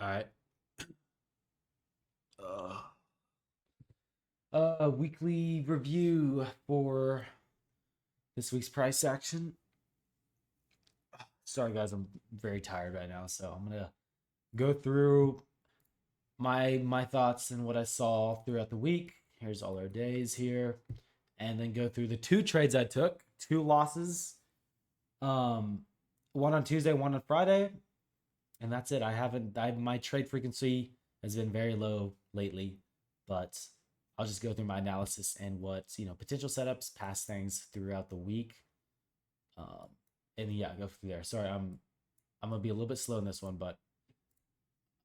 All right. Weekly review for this week's price action. Sorry, guys, I'm very tired right now, so I'm gonna go through my thoughts and what I saw throughout the week. Here's all our days here, and then go through the two trades I took, two losses, um, one on Tuesday, one on Friday, and that's it. I haven't. My trade frequency has been very low lately, but I'll just go through my analysis and what potential setups, past things throughout the week, um, and yeah, go through there. Sorry, I'm gonna be a little bit slow in this one, but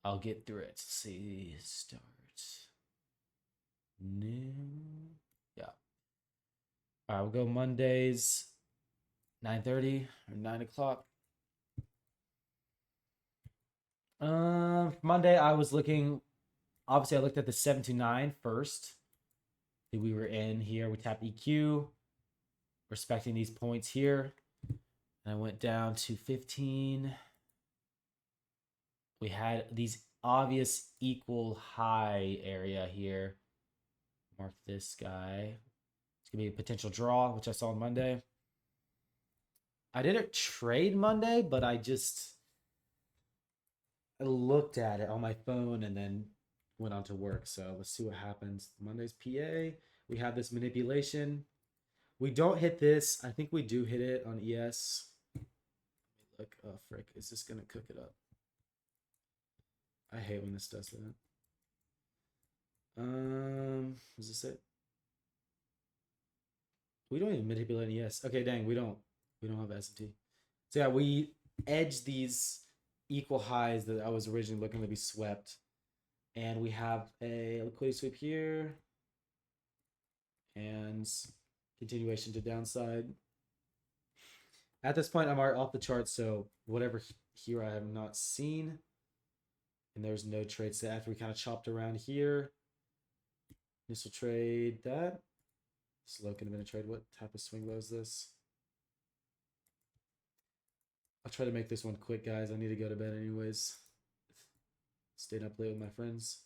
I'll get through it. Let's see, start new. Yeah. All right, we'll go Mondays, 9:30 or 9 o'clock. Monday I was looking. Obviously, I looked at the 7 to 9 first. That we were in here. We tapped EQ, respecting these points here. And I went down to 15. We had these obvious equal high area here. Mark this guy. It's gonna be a potential draw, which I saw on Monday. I didn't trade Monday, but I looked at it on my phone and then went on to work. So let's see what happens. Monday's PA. We have this manipulation. We don't hit this. I think we do hit it on ES. Look, oh frick, is this gonna cook it up? I hate when this does that. Was this it? We don't even manipulate ES. Okay, dang, we don't have S&T. So yeah, we edge these equal highs that I was originally looking to be swept. And we have a liquidity sweep here. And continuation to downside. At this point, I'm already off the chart, so whatever here I have not seen. And there's no trade set after we kind of chopped around here. Initial trade that. This low could have been a trade. What type of swing low is this? I'll try to make this one quick, guys. I need to go to bed anyways. Stayed up late with my friends.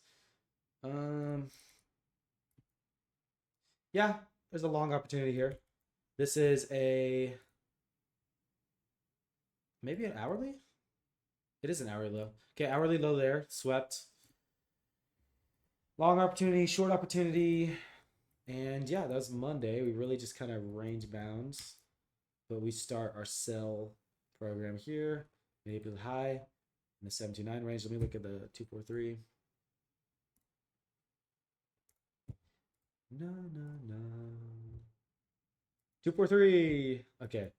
Yeah, there's a long opportunity here. This is a maybe an hourly. It is an hourly low. Okay, hourly low there, swept. Long opportunity, short opportunity, and yeah, that was Monday. We really just kind of range bounds, but we start our sell program here. Maybe high in the 729 range. Let me look at the 243. No, no, no. 243. Okay.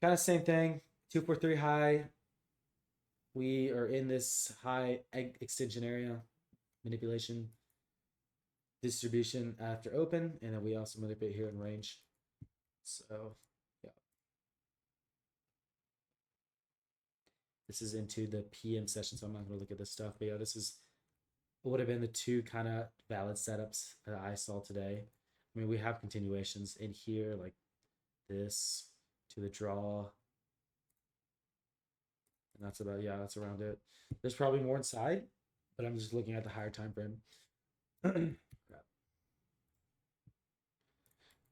Kind of same thing. 243 high. We are in this high extension area. Manipulation. Distribution after open. And then we also manipulate here in range. So, yeah. This is into the PM session, so I'm not going to look at this stuff. But yeah, this is would have been the two kind of valid setups that I saw today. I mean, we have continuations in here like this to the draw. And that's about, yeah, that's around it. There's probably more inside, but I'm just looking at the higher time frame.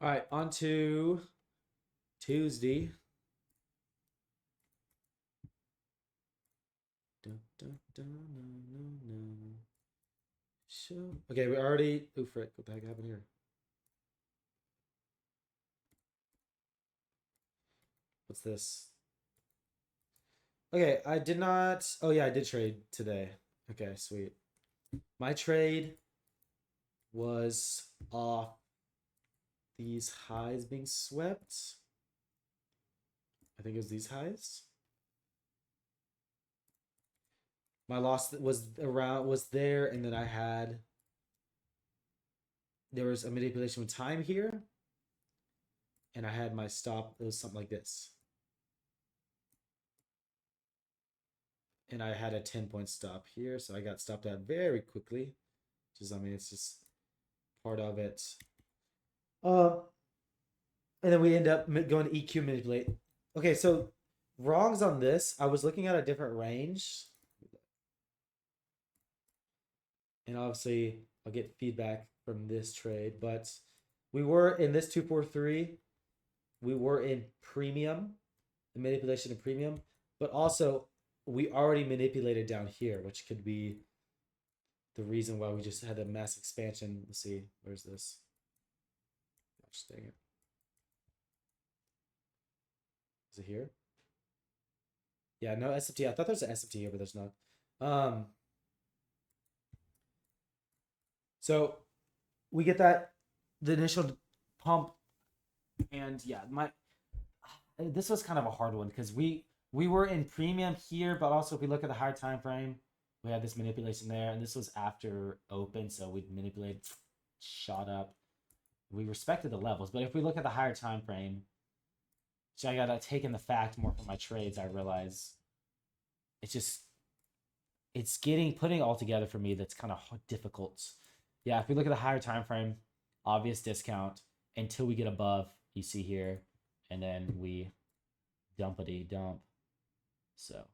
All right, on to Tuesday. Dun, dun, dun, no, no, no. Show. Okay, we already. Oh, frick. What the heck happened here? What's this? Okay, I did not. Oh, yeah, I did trade today. Okay, sweet. My trade was off these highs being swept. I think it was these highs. My loss was there, and then there was a manipulation with time here, and I had my stop. It was something like this, and I had a 10-point stop here, so I got stopped out very quickly. I mean, it's just part of it. Uh, and then we end up going to EQ manipulate. Okay, so wrongs on this. I was looking at a different range. and obviously I'll get feedback from this trade. But we were in this 243. We were in premium, the manipulation of premium, but also we already manipulated down here, which could be the reason why we just had a mass expansion. Let's see, where's this? Gosh dang it. Is it here? Yeah, no SFT. I thought there was an SFT here, but there's not. So we get that the initial pump, and yeah, this was kind of a hard one because we were in premium here, but also if we look at the higher time frame, we had this manipulation there, and this was after open, so we manipulated, shot up. We respected the levels, but if we look at the higher time frame, so I gotta take in the fact more for my trades. I realize it's just it's putting it all together for me. That's kind of difficult. Yeah, if we look at the higher time frame, obvious discount until we get above. You see here, and then we dumpity dump. So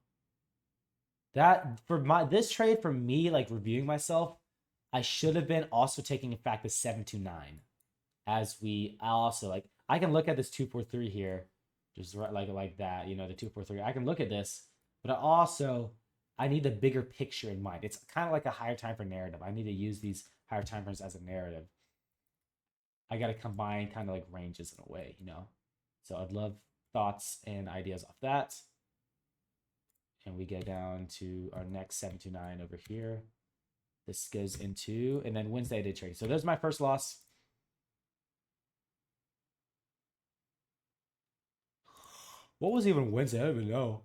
that for this trade for me, like reviewing myself, I should have been also taking in fact the 729 as I also like I can look at this 243 here, just right like that, you know, the 243. I can look at this, but I need the bigger picture in mind. It's kind of like a higher time frame narrative. I need to use these higher time frames as a narrative. I got to combine kind of like ranges in a way, you know. So I'd love thoughts and ideas off that. And we go down to our next 729 over here. This goes into, and then Wednesday I did trade. So there's my first loss. What was even Wednesday? I don't even know.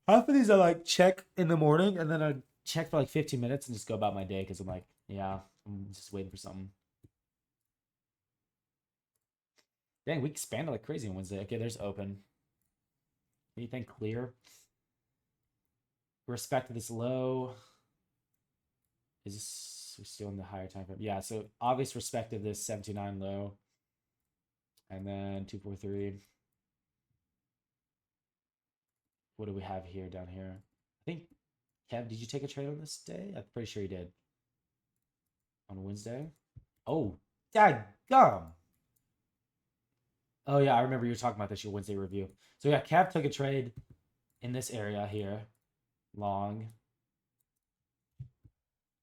Half of these I like check in the morning, and then I check for like 15 minutes and just go about my day because I'm like, yeah, I'm just waiting for something. Dang, we expanded like crazy on Wednesday. Okay, there's open. Anything clear? Respect to this low. Is this we're still in the higher time frame? Yeah, so obvious respect of this 729 low. And then 243. What do we have here down here? I think Kev, did you take a trade on this day? I'm pretty sure you did. On Wednesday? Oh, dad gum. Oh yeah, I remember you were talking about this your Wednesday review. So yeah, Kev took a trade in this area here. Long.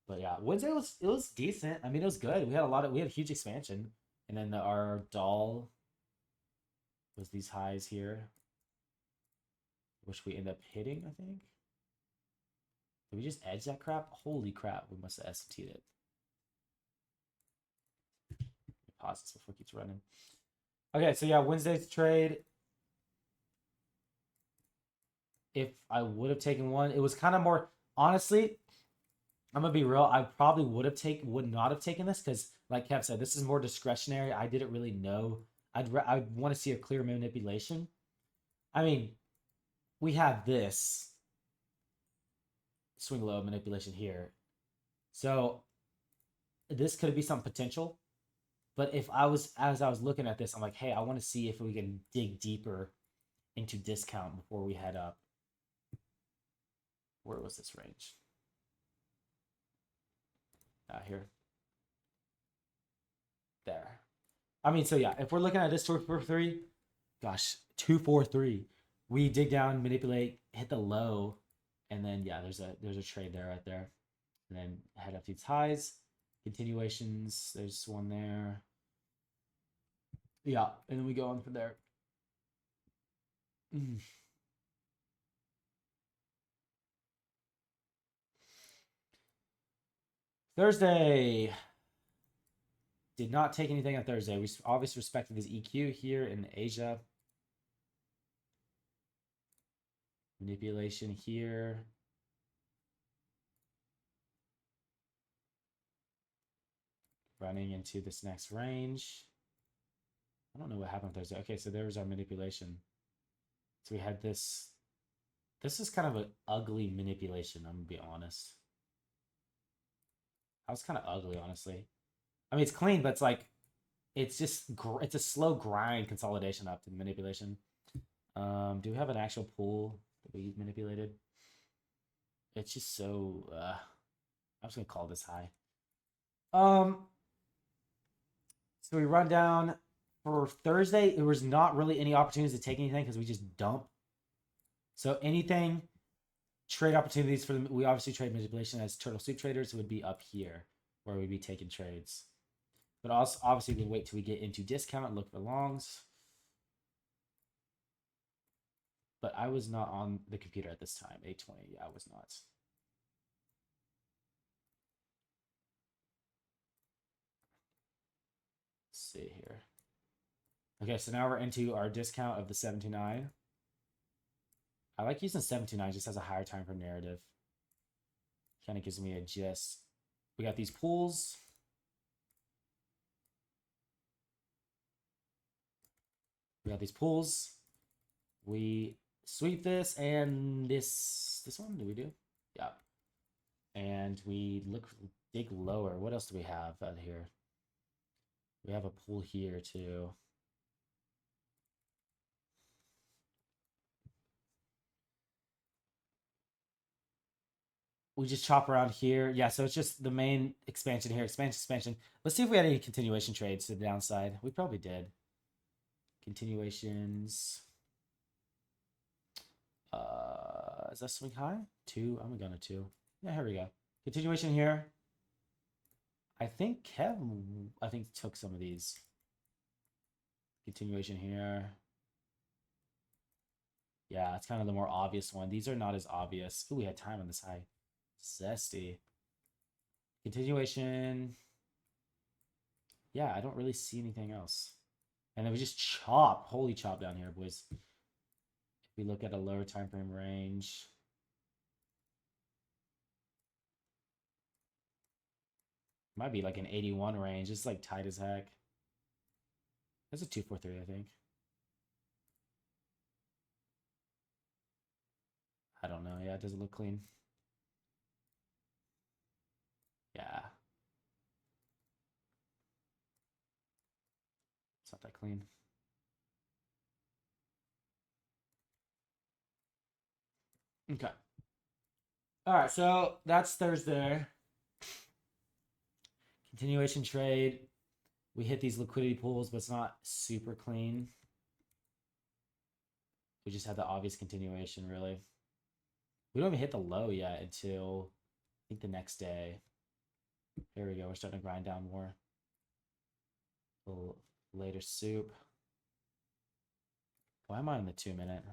But yeah, Wednesday was decent. I mean, it was good. We had a huge expansion. And then our doll was these highs here, which we end up hitting, I think. Did we just edge that crap? Holy crap, we must have ST'd it. Pause this before it keeps running. Okay, so yeah, Wednesday's trade. If I would have taken one, it was kind of more honestly. I'm gonna be real. I probably would not have taken this because, like Kev said, this is more discretionary. I didn't really know. I want to see a clear manipulation. I mean, we have this swing low manipulation here, so this could be some potential. But if I was as I was looking at this, I'm like, hey, I want to see if we can dig deeper into discount before we head up. Where was this range? Here. There. I mean, so yeah, if we're looking at this 243, gosh, 243, we dig down, manipulate, hit the low, and then yeah, there's a trade there right there, and then head up these highs, continuations. There's one there. Yeah, and then we go on from there. Thursday. Did not take anything on Thursday. We obviously respected his EQ here in Asia. Manipulation here. Running into this next range. I don't know what happened Thursday. Okay, so there was our manipulation. So we had this. This is kind of an ugly manipulation, I'm going to be honest. That was kind of ugly, honestly. I mean, it's clean, but it's like, it's just, it's a slow grind consolidation up to the manipulation. Do we have an actual pool that we manipulated? It's just so, I'm just gonna call this high. So we run down for Thursday. There was not really any opportunities to take anything because we just dump. So anything trade opportunities for them. We obviously trade manipulation as turtle soup traders. It would be up here where we'd be taking trades. But also, obviously, we wait till we get into discount and look for longs. But I was not on the computer at this time. 820. Yeah, I was not. Let's see here. Okay, so now we're into our discount of the 729. I like using 729, just has a higher time for narrative. Kind of gives me a gist. We got these pools. We sweep this and this one. Do we do? Yeah. And we dig lower. What else do we have out here? We have a pool here too. We just chop around here. Yeah, so it's just the main expansion here. Expansion. Let's see if we had any continuation trades to the downside. We probably did. Continuations. Is that swing high? 2. I'm gonna 2. Yeah, here we go. Continuation here. I think Kev, took some of these. Continuation here. Yeah, it's kind of the more obvious one. These are not as obvious. Ooh, we had time on this high. Zesty. Continuation. Yeah, I don't really see anything else. And then we just chop. Holy chop down here, boys. If we look at a lower time frame range. Might be like an 81 range. It's like tight as heck. That's a 243, I think. I don't know. Yeah, it doesn't look clean. Yeah. It's not that clean. Okay. All right, so that's Thursday. Continuation trade. We hit these liquidity pools, but it's not super clean. We just had the obvious continuation, really. We don't even hit the low yet until I think the next day. Here we go. We're starting to grind down more. A little later soup. Why am I in the 2-minute?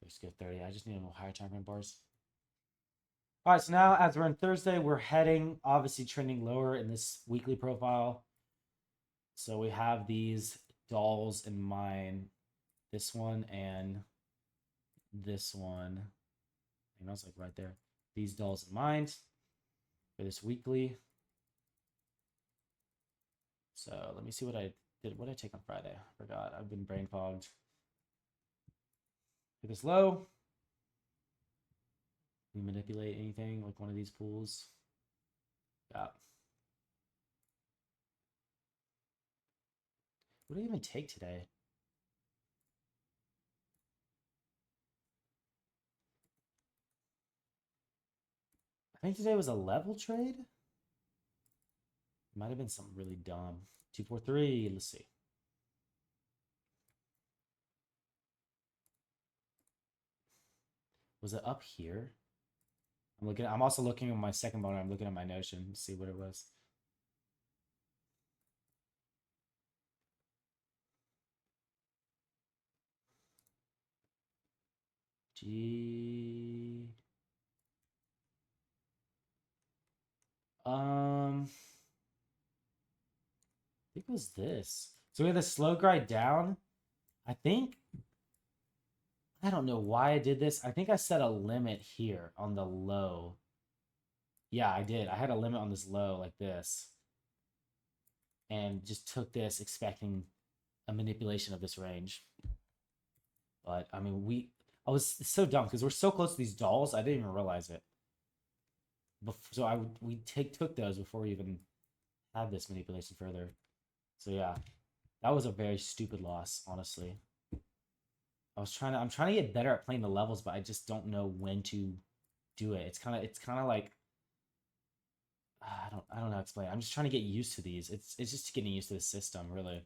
Let's get 30. I just need a little higher time frame bars. All right, so now as we're on Thursday, we're heading, obviously trending lower in this weekly profile. So we have these dolls in mind. This one and this one. I know it's like right there. These dolls in mind for this weekly. So let me see what I did. What did I take on Friday? I forgot. I've been brain fogged. Hit this low. We manipulate anything like one of these pools. Yeah. What did I even take today? I think today was a level trade. Might have been something really dumb. 243. Let's see. Was it up here? I'm also looking at my second boner. I'm looking at my Notion to see what it was. G. I think it was this. So we had the slow grind down. I think. I don't know why I did this. I think I set a limit here on the low. Yeah, I did. I had a limit on this low like this. And just took this expecting a manipulation of this range. But I mean, I was so dumb because we're so close to these dolls. I didn't even realize it. So we took those before we even had this manipulation further. So yeah, that was a very stupid loss, honestly. I'm trying to get better at playing the levels, but I just don't know when to do it. It's kind of like I don't know how to explain it. I'm just trying to get used to these. It's just getting used to the system, really.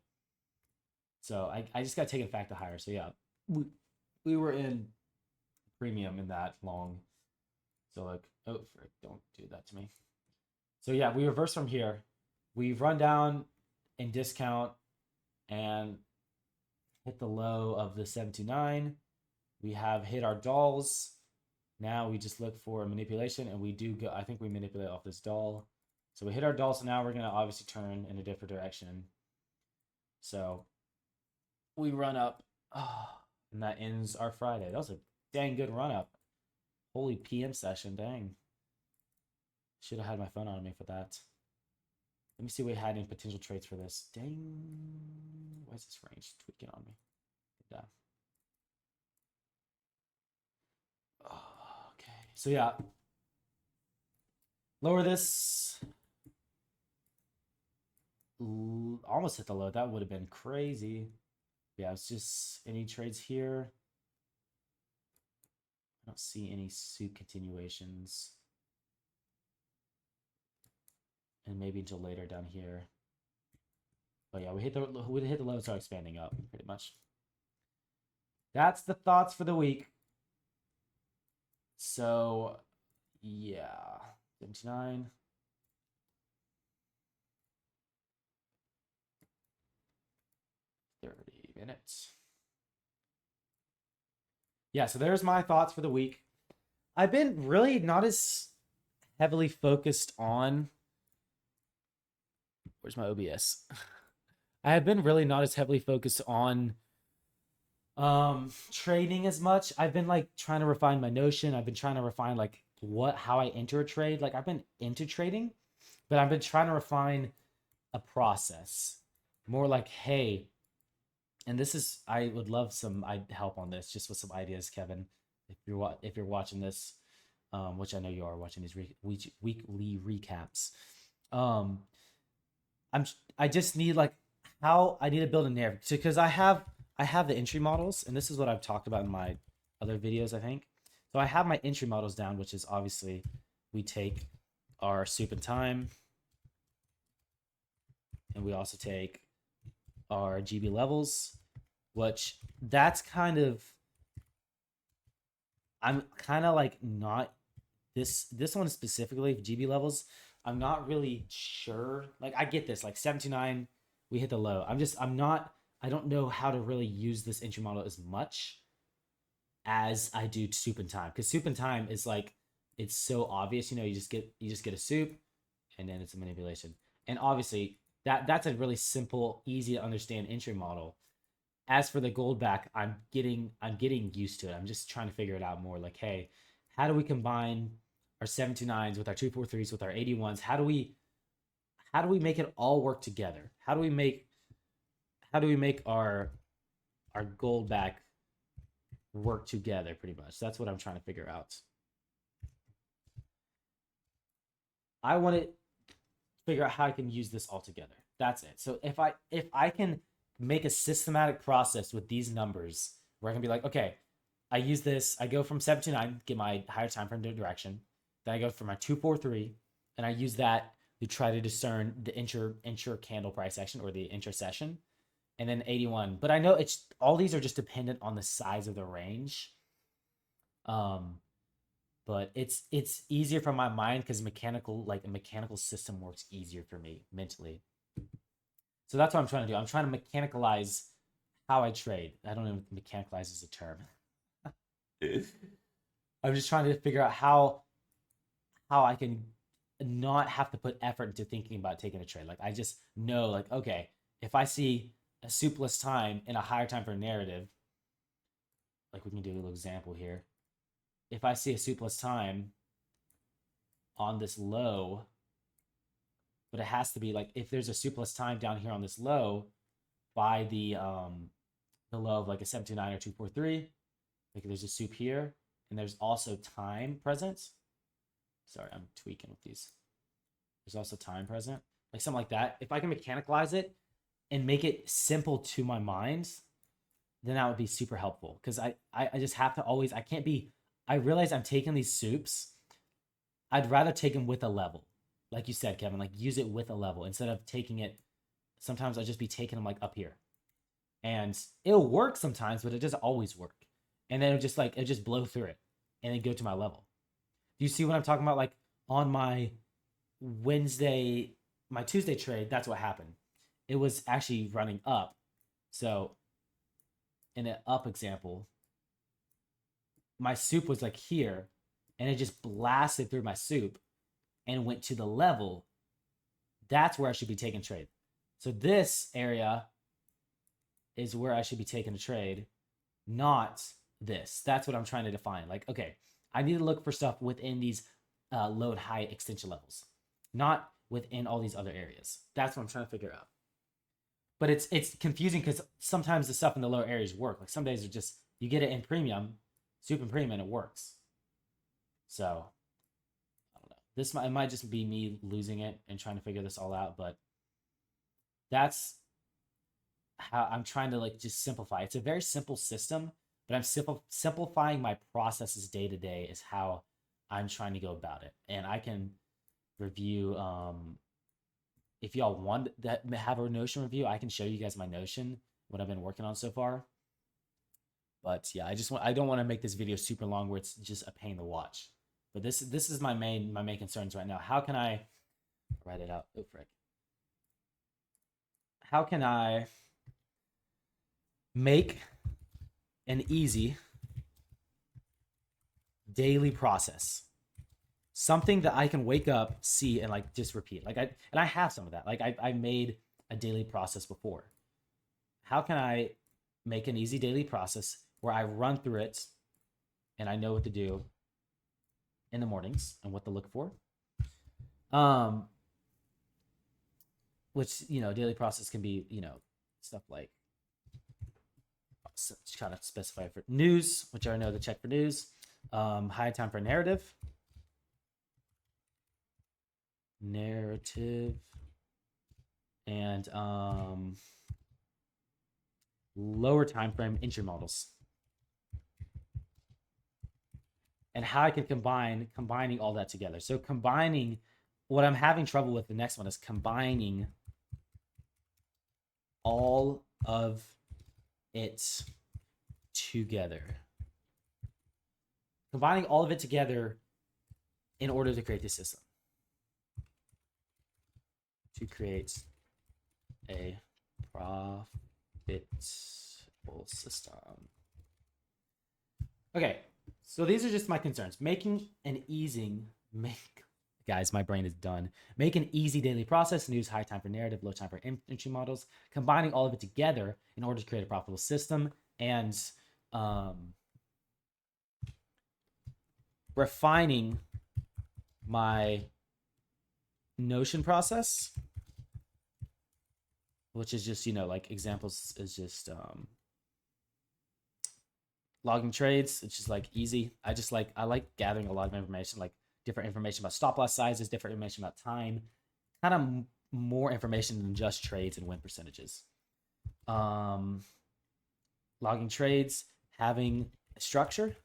So I just got taken back to higher. So yeah, we we were in premium in that long. So like, oh frick, don't do that to me. So yeah, we reverse from here. We've run down in discount and hit the low of the 729. We have hit our dolls. Now we just look for a manipulation, and we do go. I think we manipulate off this doll. So we hit our doll. So now we're gonna obviously turn in a different direction. So we run up, and that ends our Friday. That was a dang good run up. Holy PM session, dang. Should have had my phone on me for that. Let me see what we had in potential trades for this. Dang, why is this range tweaking on me? Yeah. Okay, so yeah, lower this. Almost hit the low. That would have been crazy. Yeah, it's just any trades here. I don't see any suit continuations. And maybe until later down here. But yeah, we hit the low and start expanding up pretty much. That's the thoughts for the week. So yeah, 79. 30 minutes. Yeah, so there's my thoughts for the week. I've been really not as heavily focused on. Where's my OBS? I have been really not as heavily focused on trading as much. I've been like trying to refine my notion. I've been trying to refine like how I enter a trade. Like I've been into trading, but I've been trying to refine a process. More like, hey, and this is I would love some help on this, just with some ideas, Kevin. If you're watching this, which I know you are watching these weekly recaps. Um, I just need like how I need to build a narrative because I have the entry models, and this is what I've talked about in my other videos, I think. So I have my entry models down, which is obviously we take our soup and time, and we also take our GB levels, which that's kind of I'm kind of like not this one specifically GB levels. I'm not really sure. Like I get this, like 79, we hit the low. I'm not I don't know how to really use this entry model as much as I do soup and time. Because soup and time is like it's so obvious, you just get a soup and then it's a manipulation. And obviously that's a really simple, easy to understand entry model. As for the gold back, I'm getting used to it. I'm just trying to figure it out more. Like, hey, how do we combine our 729s with our 243s with our 81s? How do we make it all work together? How do we make our gold back work together pretty much? That's what I'm trying to figure out. I want to figure out how I can use this all together. That's it. So if I can make a systematic process with these numbers where I can be like, okay, I use this, I go from 7 to 9, get my higher time frame direction. Then I go for my 243, and I use that to try to discern the intra candle price action or the intra session. And then 81. But I know it's all these are just dependent on the size of the range. Um, but it's easier for my mind because a mechanical system works easier for me mentally. So that's what I'm trying to do. I'm trying to mechanicalize how I trade. I don't know if mechanicalize is a term. I'm just trying to figure out how I can not have to put effort into thinking about taking a trade. Like I just know, like, okay, if I see a soupless time in a higher time for a narrative, like we can do a little example here. If I see a soupless time on this low, but it has to be like if there's a soupless time down here on this low by the low of like a 729 or 243, like there's a soup here, and there's also time present. Sorry, I'm tweaking with these. There's also time present, like something like that. If I can mechanicalize it and make it simple to my mind, then that would be super helpful. Because I just have to always, I realize I'm taking these soups. I'd rather take them with a level. Like you said, Kevin, like use it with a level instead of taking it. Sometimes I'll just be taking them like up here. And it'll work sometimes, but it doesn't always work. And then it'll just blow through it and then go to my level. Do you see what I'm talking about? Like on my Wednesday, my Tuesday trade, that's what happened. It was actually running up. So in an up example, my soup was like here and it just blasted through my soup and went to the level. That's where I should be taking trade. So this area is where I should be taking a trade, not this. That's what I'm trying to define. Like, okay, I need to look for stuff within these low and high extension levels, not within all these other areas. That's what I'm trying to figure out. But it's confusing because sometimes the stuff in the lower areas work. Like some days are just, you get it in premium, soup and premium, and it works. So I don't know. It might just be me losing it and trying to figure this all out, but that's how I'm trying to like just simplify. It's a very simple system, but I'm simplifying my processes day to day is how I'm trying to go about it. And I can review if y'all want that have a Notion review, I can show you guys my Notion, what I've been working on so far. But yeah, I don't want to make this video super long where it's just a pain to watch. But this is my main concerns right now. How can I write it out? Oh frick. How can I make an easy daily process? Something that I can wake up, see, and like just repeat. Like I have some of that. Like I made a daily process before. How can I make an easy daily process where I run through it and I know what to do in the mornings and what to look for? Which, daily process can be, stuff like kind of specify for news, which I know to check for news. High time for narrative, and lower time frame entry models, and how I can combining all that together. So combining, what I'm having trouble with the next one is combining all of it together. Combining all of it together in order to create this system. To create a profitable system. Okay, so these are just my concerns. Guys, my brain is done. Make an easy daily process, news, high time for narrative, low time for entry models, combining all of it together in order to create a profitable system, and refining my Notion process, which is just, like examples is just logging trades. It's just like easy. I like gathering a lot of information, like different information about stop loss sizes, different information about time, kind of more information than just trades and win percentages. Logging trades, having a structure.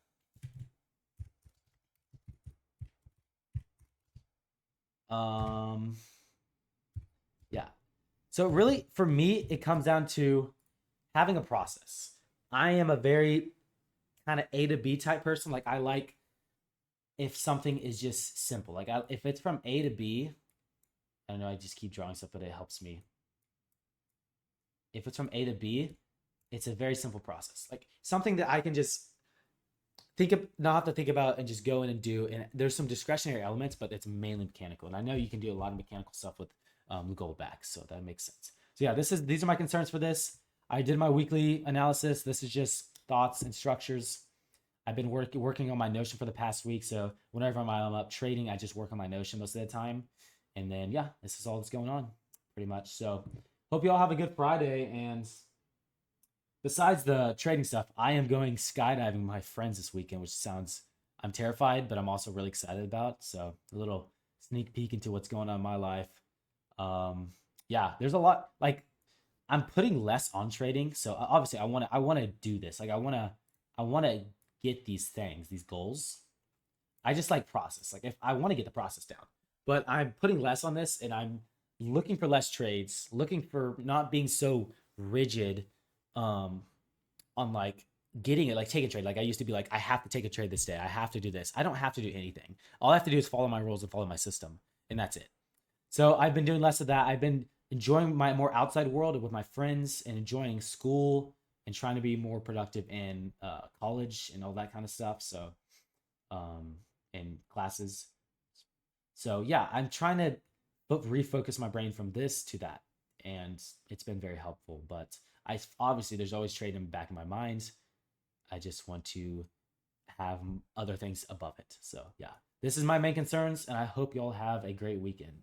Yeah. So really, for me, it comes down to having a process. I am a very kind of A to B type person. Like I like if something is just simple. Like if it's from A to B, I know I just keep drawing stuff, but it helps me. If it's from A to B, it's a very simple process. Like something that I can just not have to think about and just go in and do. And there's some discretionary elements, but it's mainly mechanical. And I know you can do a lot of mechanical stuff with the gold back, so that makes sense. So yeah, these are my concerns for this. I did my weekly analysis. This is just thoughts and structures. I've been working on my Notion for the past week. So whenever I'm up trading, I just work on my Notion most of the time. And then, yeah, this is all that's going on pretty much. So hope you all have a good Friday. And besides the trading stuff, I am going skydiving with my friends this weekend, which I'm terrified, but I'm also really excited about. So a little sneak peek into what's going on in my life. Yeah, there's a lot. Like, I'm putting less on trading. So obviously I want to do this. Like I want to get these things, these goals. I just like process. Like if I want to get the process down, but I'm putting less on this, and I'm looking for less trades, looking for not being so rigid, um, on like getting it, like take a trade. Like I used to be like, I have to take a trade this day. I have to do this. I don't have to do anything. All I have to do is follow my rules and follow my system, and that's it. So I've been doing less of that. I've been enjoying my more outside world with my friends and enjoying school and trying to be more productive in college and all that kind of stuff. So um, in classes. So yeah, I'm trying to refocus my brain from this to that, and it's been very helpful. But I obviously there's always trade in the back of my mind. I just want to have other things above it. So yeah, this is my main concerns, and I hope y'all have a great weekend.